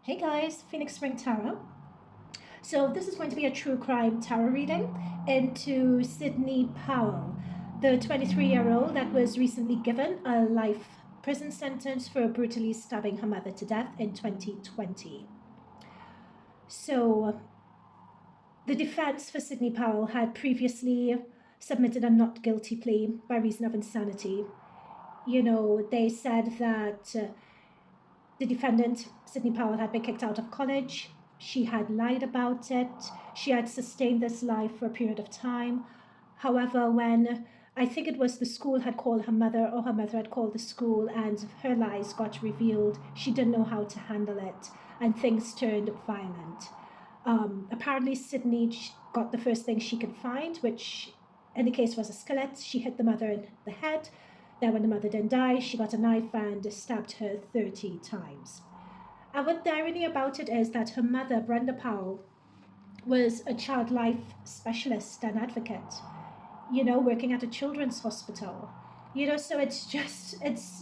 Hey guys, Phoenix Spring Tarot. So this is going to be a true crime tarot reading into Sidney Powell, the 23-year-old that was recently given a life prison sentence for brutally stabbing her mother to death in 2020. So the defense for Sidney Powell had previously submitted a not guilty plea by reason of insanity. You know, they said that the defendant, Sidney Powell, had been kicked out of college. She had lied about it. She had sustained this lie for a period of time. However, when I think it was the school had called her mother or her mother had called the school and her lies got revealed, she didn't know how to handle it and things turned violent. Apparently, Sidney got the first thing she could find, which in the case was a skillet. She hit the mother in the head. Then when the mother didn't die, she got a knife and stabbed her 30 times. And what the irony about it is that her mother, Brenda Powell, was a child life specialist and advocate, you know, working at a children's hospital. You know, so it's,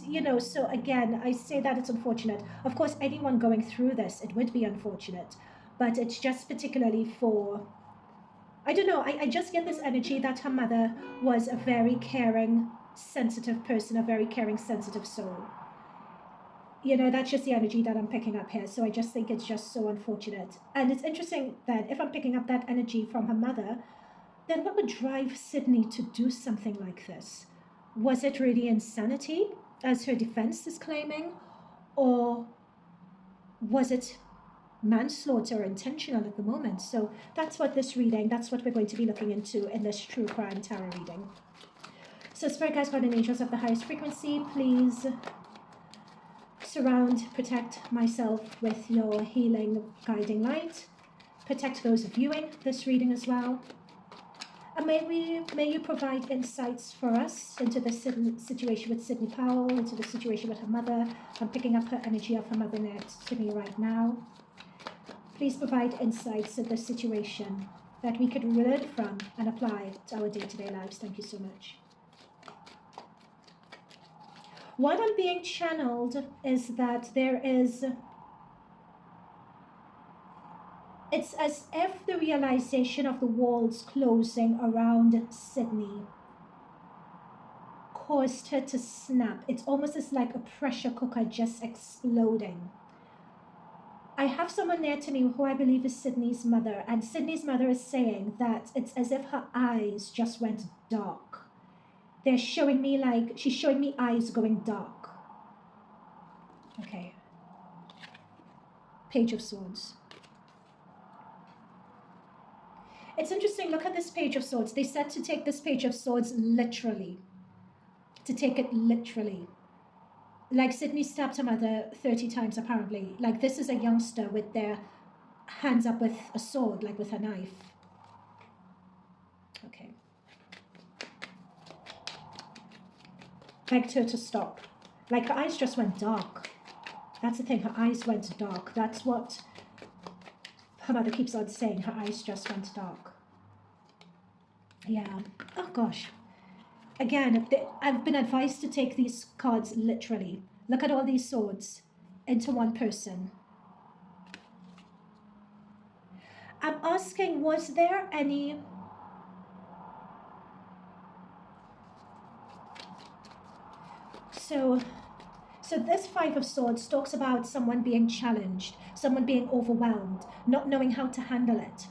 you know, so again, I say that it's unfortunate. Of course, anyone going through this, it would be unfortunate. But it's just particularly for, I don't know, I just get this energy that her mother was a very caring, sensitive person, a very caring, sensitive soul. You know, that's just the energy that I'm picking up here. So I just think it's just so unfortunate. And it's interesting that if I'm picking up that energy from her mother, then what would drive Sidney to do something like this? Was it really insanity, as her defense is claiming? Or was it manslaughter, intentional at the moment? So that's what this reading, that's what we're going to be looking into in this true crime tarot reading. So Spirit Guides, Guardian Angels of the highest frequency, please surround, protect myself with your healing, guiding light. Protect those viewing this reading as well. And may you provide insights for us into the situation with Sidney Powell, into the situation with her mother. I'm picking up her energy of her mother next to me right now. Please provide insights in the situation that we could learn from and apply to our day-to-day lives. Thank you so much. What I'm being channeled is that it's as if the realization of the walls closing around Sidney caused her to snap. It's almost as like a pressure cooker just exploding. I have someone near to me who I believe is Sidney's mother, and Sidney's mother is saying that it's as if her eyes just went dark. They're showing me like, she's showing me eyes going dark. Okay. Page of Swords. It's interesting, look at this Page of Swords. They said to take this Page of Swords literally. To take it literally. Like Sidney stabbed her mother 30 times apparently. Like this is a youngster with their hands up with a sword, like with a knife. Okay. Begged her to stop. Like her eyes just went dark. That's the thing, her eyes went dark. That's what her mother keeps on saying, her eyes just went dark. Yeah, oh gosh. Again, I've been advised to take these cards literally. Look at all these swords into one person. I'm asking, was there any... So this Five of Swords talks about someone being challenged, someone being overwhelmed, not knowing how to handle it,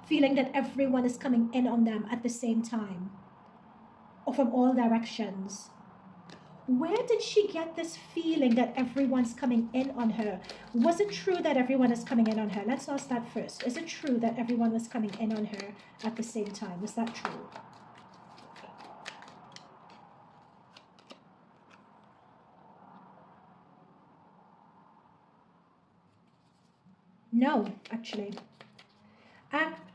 feeling that everyone is coming in on them at the same time, or from all directions. Where did she get this feeling that everyone's coming in on her? Was it true that everyone is coming in on her? Let's ask that first. Is it true that everyone was coming in on her at the same time? Is that true? No, actually.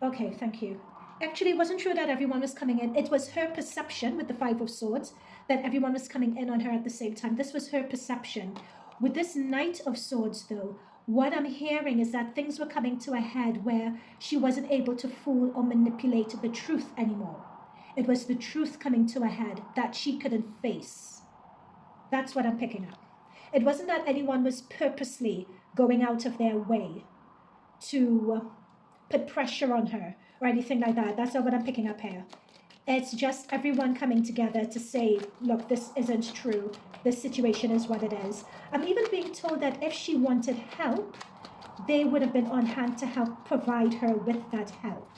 Okay, thank you. Actually, it wasn't true that everyone was coming in. It was her perception with the Five of Swords that everyone was coming in on her at the same time. This was her perception. With this Knight of Swords, though, what I'm hearing is that things were coming to a head where she wasn't able to fool or manipulate the truth anymore. It was the truth coming to a head that she couldn't face. That's what I'm picking up. It wasn't that anyone was purposely going out of their way to put pressure on her or anything like that. That's not what I'm picking up here. It's just everyone coming together to say, look, this isn't true. This situation is what it is. I'm even being told that if she wanted help, they would have been on hand to help provide her with that help.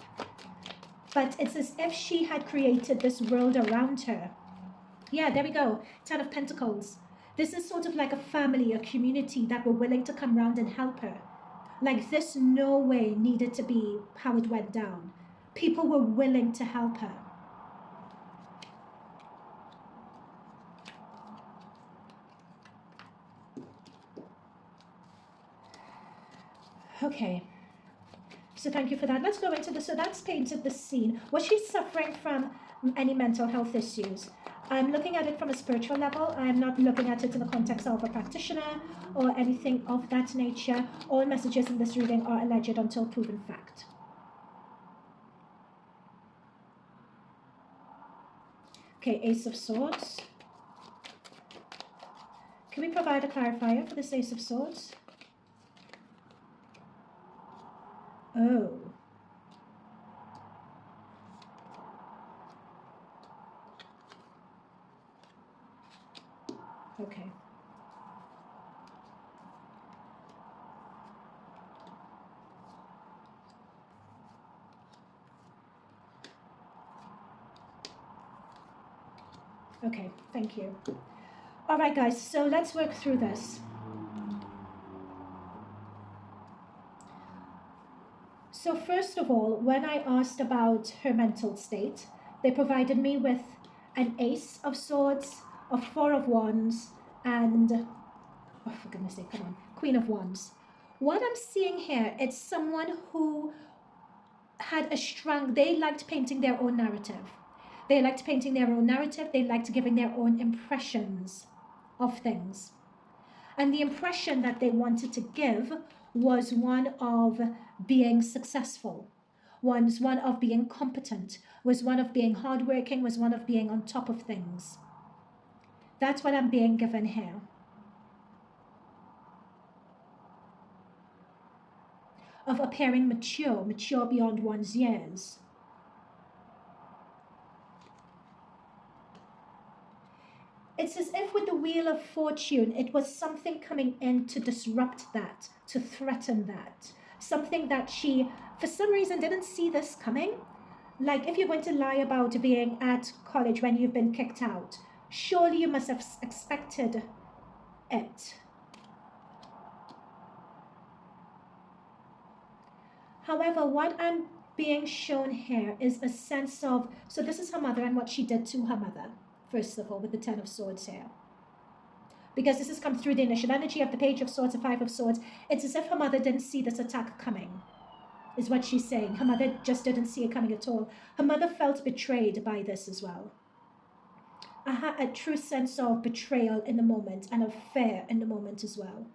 But it's as if she had created this world around her. Yeah, there we go. 10 of Pentacles. This is sort of like a family, a community that were willing to come round and help her. Like this no way needed to be how it went down. People were willing to help her. Okay. So thank you for that. Let's go into this. So that's painted the scene. Was she suffering from any mental health issues? I'm looking at it from a spiritual level. I'm not looking at it in the context of a practitioner or anything of that nature. All messages in this reading are alleged until proven fact. Okay, Ace of Swords. Can we provide a clarifier for this Ace of Swords? Oh. Okay. Okay, thank you. All right, guys, so let's work through this. So first of all, when I asked about her mental state, they provided me with an Ace of Swords, a Four of Wands, and, oh, for goodness sake, come on, Queen of Wands. What I'm seeing here, it's someone who had a strong, they liked painting their own narrative. They liked painting their own narrative. They liked giving their own impressions of things. And the impression that they wanted to give was one of being successful, was one of being competent, was one of being hardworking, was one of being on top of things. That's what I'm being given here. Of appearing mature, mature beyond one's years. It's as if with the Wheel of Fortune, it was something coming in to disrupt that, to threaten that. Something that she, for some reason, didn't see this coming. Like if you're going to lie about being at college when you've been kicked out, surely you must have expected it. However, what I'm being shown here is a sense of, so this is her mother and what she did to her mother. First of all, with the 10 of Swords here. Because this has come through the initial energy of the Page of Swords, the 5 of Swords. It's as if her mother didn't see this attack coming, is what she's saying. Her mother just didn't see it coming at all. Her mother felt betrayed by this as well. A true sense of betrayal in the moment and of fear in the moment as well.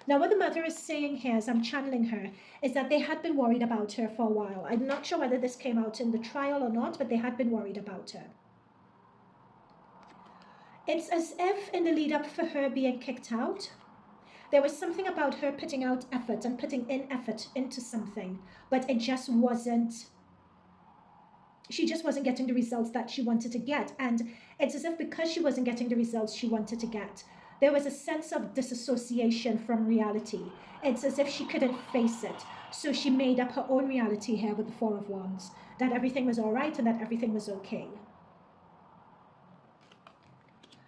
Now, what the mother is saying here, as I'm channeling her, is that they had been worried about her for a while. I'm not sure whether this came out in the trial or not, but they had been worried about her. It's as if in the lead up for her being kicked out, there was something about her putting out effort and putting in effort into something, but it just wasn't, she just wasn't getting the results that she wanted to get. And it's as if because she wasn't getting the results she wanted to get, there was a sense of disassociation from reality. It's as if she couldn't face it. So she made up her own reality here with the Four of Wands, that everything was all right and that everything was okay.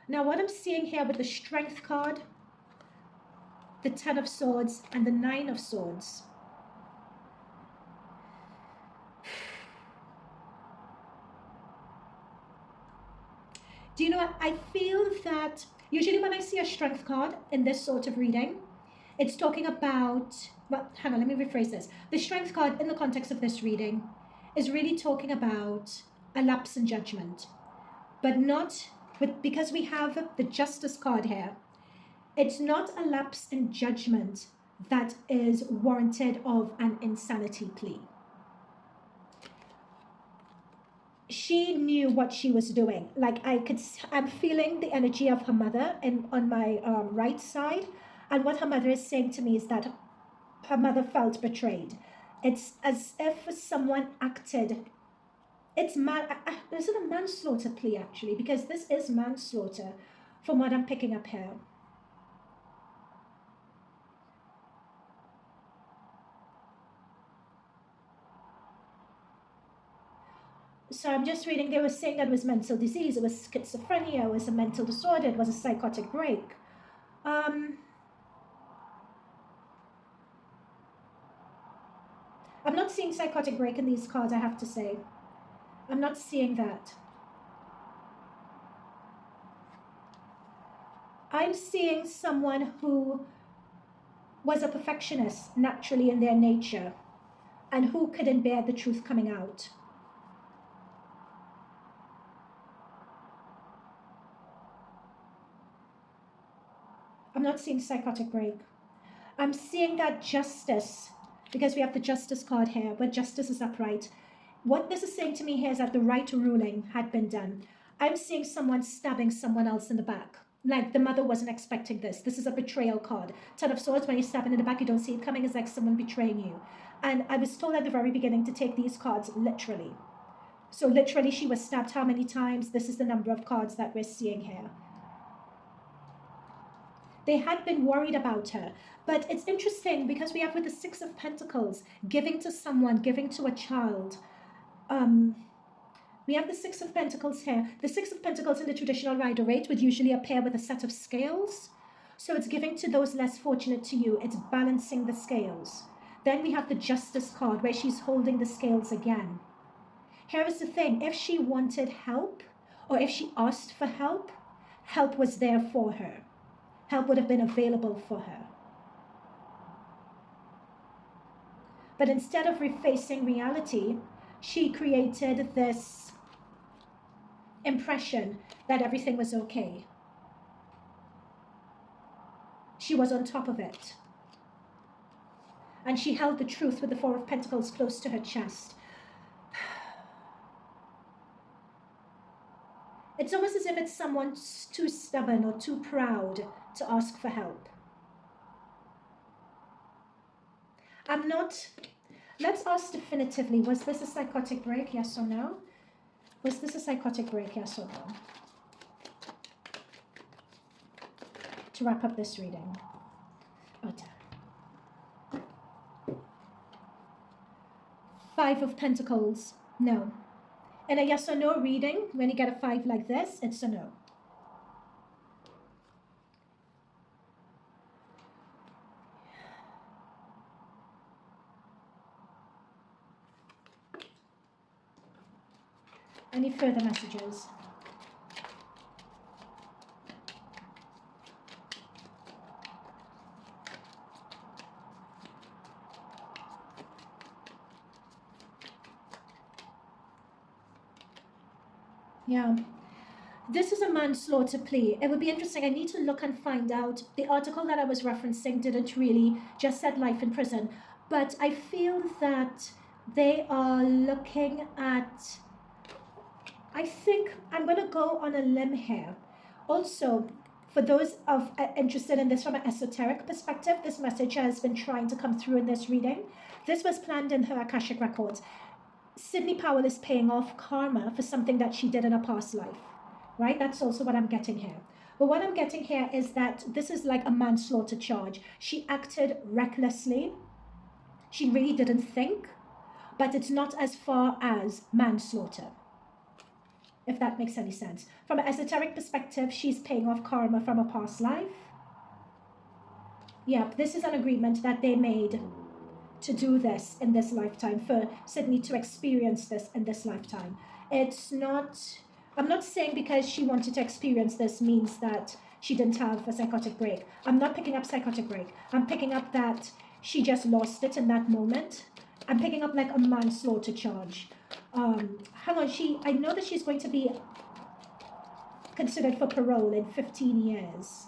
Now, what I'm seeing here with the Strength card, the 10 of Swords, and the 9 of Swords. Do you know what? I feel that usually when I see a Strength card in this sort of reading, it's talking about, well, hang on, let me rephrase this. The Strength card in the context of this reading is really talking about a lapse in judgment, but not... But because we have the Justice card here, it's not a lapse in judgment that is warranted of an insanity plea. She knew what she was doing. Like I'm feeling the energy of her mother on my right side. And what her mother is saying to me is that her mother felt betrayed. It's as if someone acted. It's is it a manslaughter plea actually? Because this is manslaughter from what I'm picking up here. So I'm just reading, they were saying that it was mental disease, it was schizophrenia, it was a mental disorder, it was a psychotic break. I'm not seeing psychotic break in these cards, I have to say. I'm not seeing that. I'm seeing someone who was a perfectionist naturally in their nature and who couldn't bear the truth coming out. I'm not seeing psychotic break. I'm seeing that justice, because we have the justice card here, but justice is upright. What this is saying to me here is that the right ruling had been done. I'm seeing someone stabbing someone else in the back. Like the mother wasn't expecting this. This is a betrayal card. Ten of Swords, when you're stabbing in the back, you don't see it coming. It's like someone betraying you. And I was told at the very beginning to take these cards literally. So literally she was stabbed how many times? This is the number of cards that we're seeing here. They had been worried about her. But it's interesting because we have with the Six of Pentacles, giving to someone, giving to a child. We have the Six of Pentacles here. The Six of Pentacles in the traditional Rider-Waite would usually appear with a set of scales. So it's giving to those less fortunate to you. It's balancing the scales. Then we have the Justice card where she's holding the scales again. Here is the thing. If she wanted help or if she asked for help, help was there for her. Help would have been available for her. But instead of refacing reality, she created this impression that everything was okay. She was on top of it. And she held the truth with the Four of Pentacles close to her chest. It's almost as if it's someone too stubborn or too proud to ask for help. Let's ask definitively, was this a psychotic break, yes or no? Was this a psychotic break, yes or no? To wrap up this reading. Five of Pentacles, no. In a yes or no reading, when you get a 5 like this, it's a no. Any further messages? Yeah, this is a manslaughter plea. It would be interesting. I need to look and find out. The article that I was referencing didn't really just said life in prison, but I feel that they are looking at, I think I'm going to go on a limb here. Also, for those interested in this from an esoteric perspective, this message has been trying to come through in this reading. This was planned in her akashic records. Sidney Powell is paying off karma for something that she did in a past life, right? That's also what I'm getting here. But what I'm getting here is that this is like a manslaughter charge. She acted recklessly. She really didn't think, but it's not as far as manslaughter, if that makes any sense. From an esoteric perspective, she's paying off karma from a past life. Yeah, this is an agreement that they made to do this in this lifetime, for Sydney to experience this in this lifetime. It's not, I'm not saying because she wanted to experience this means that she didn't have a psychotic break. I'm not picking up psychotic break. I'm picking up that she just lost it in that moment. I'm picking up like a manslaughter charge. Hang on, I know that she's going to be considered for parole in 15 years.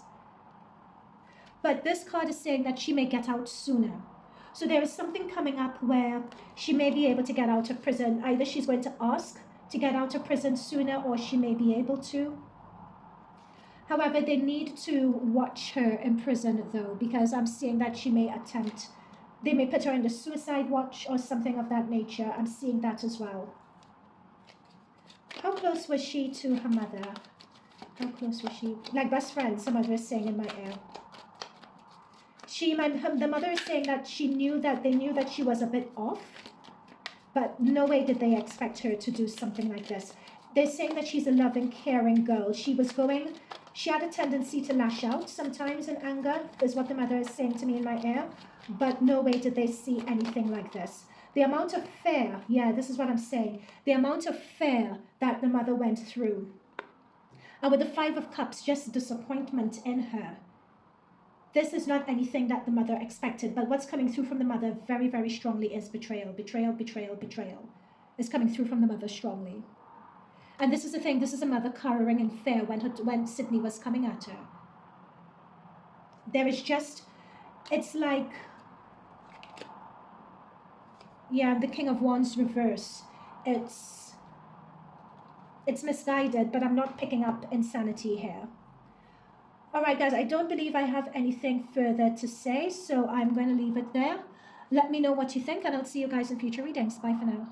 But this card is saying that she may get out sooner. So there is something coming up where she may be able to get out of prison. Either she's going to ask to get out of prison sooner or she may be able to. However, they need to watch her in prison though, because I'm seeing that she may attempt, they may put her under suicide watch or something of that nature. I'm seeing that as well. How close was she to her mother? How close was she? Like best friends, some mother is saying in my ear. The mother is saying that they knew that she was a bit off, but no way did they expect her to do something like this. They're saying that she's a loving, caring girl. She had a tendency to lash out sometimes in anger, is what the mother is saying to me in my ear, but no way did they see anything like this. The amount of fear, yeah, this is what I'm saying, the amount of fear that the mother went through. And with the Five of Cups, just disappointment in her. This is not anything that the mother expected, but what's coming through from the mother very, very strongly is betrayal. Betrayal, betrayal, betrayal is coming through from the mother strongly. And this is the thing, this is a mother cowering in fear when Sydney was coming at her. There is just, it's like, yeah, the King of Wands reverse. It's misguided, but I'm not picking up insanity here. All right, guys, I don't believe I have anything further to say, so I'm going to leave it there. Let me know what you think, and I'll see you guys in future readings. Bye for now.